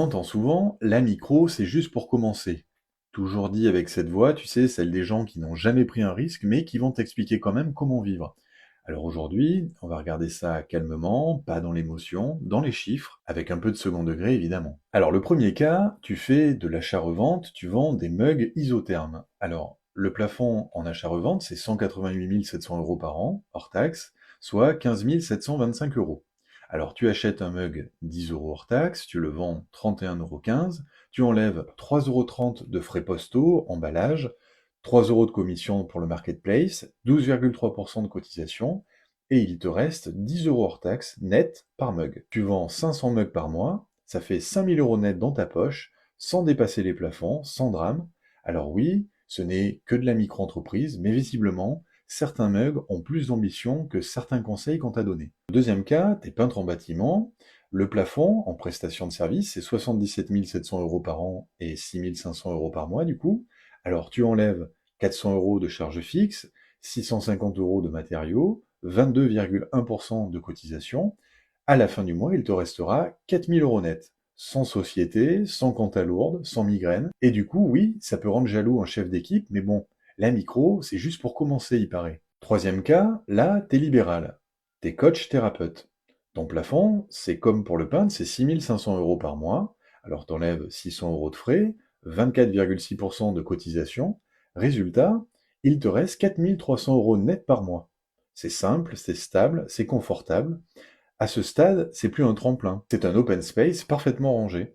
On entend souvent, la micro, c'est juste pour commencer. Toujours dit avec cette voix, tu sais, celle des gens qui n'ont jamais pris un risque, mais qui vont t'expliquer quand même comment vivre. Alors aujourd'hui, on va regarder ça calmement, pas dans l'émotion, dans les chiffres, avec un peu de second degré évidemment. Alors le premier cas, tu fais de l'achat-revente, tu vends des mugs isothermes. Alors le plafond en achat-revente, c'est 188 700 euros par an, hors taxe, soit 15 725 euros. Alors tu achètes un mug 10 euros hors taxe, tu le vends 31,15 euros, tu enlèves 3,30 € de frais postaux, emballage, 3 euros de commission pour le marketplace, 12,3% de cotisation, et il te reste 10 euros hors taxe net par mug. Tu vends 500 mugs par mois, ça fait 5000 euros net dans ta poche, sans dépasser les plafonds, sans drame. Alors oui, ce n'est que de la micro-entreprise, mais visiblement, certains mugs ont plus d'ambition que certains conseils qu'on t'a donnés. Deuxième cas, t'es peintre en bâtiment, le plafond en prestation de service, c'est 77 700 euros par an et 6 500 euros par mois du coup. Alors tu enlèves 400 euros de charges fixes, 650 euros de matériaux, 22,1% de cotisation. À la fin du mois, il te restera 4000 euros net, sans société, sans compta lourde, sans migraine. Et du coup, oui, ça peut rendre jaloux un chef d'équipe, mais bon, la micro, c'est juste pour commencer, il paraît. Troisième cas, là, t'es libéral. T'es coach thérapeute. Ton plafond, c'est comme pour le peintre, c'est 6500 euros par mois. Alors t'enlèves 600 euros de frais, 24,6% de cotisation. Résultat, il te reste 4300 euros net par mois. C'est simple, c'est stable, c'est confortable. À ce stade, c'est plus un tremplin, c'est un open space parfaitement rangé.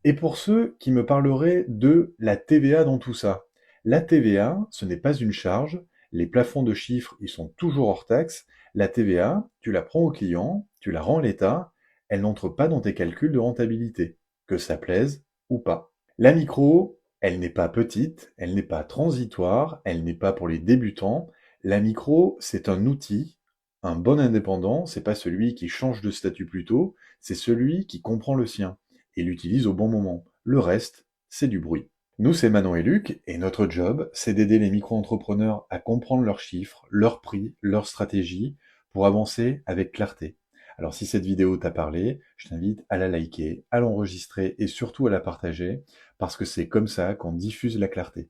Et pour ceux qui me parleraient de la TVA dans tout ça, la TVA, ce n'est pas une charge, les plafonds de chiffres, ils sont toujours hors taxe. La TVA, tu la prends au client, tu la rends à l'État, elle n'entre pas dans tes calculs de rentabilité, que ça plaise ou pas. La micro, elle n'est pas petite, elle n'est pas transitoire, elle n'est pas pour les débutants. La micro, c'est un outil. Un bon indépendant, c'est pas celui qui change de statut plus tôt, c'est celui qui comprend le sien et l'utilise au bon moment. Le reste, c'est du bruit. Nous, c'est Manon et Luc, et notre job, c'est d'aider les micro-entrepreneurs à comprendre leurs chiffres, leurs prix, leurs stratégies, pour avancer avec clarté. Alors si cette vidéo t'a parlé, je t'invite à la liker, à l'enregistrer et surtout à la partager, parce que c'est comme ça qu'on diffuse la clarté.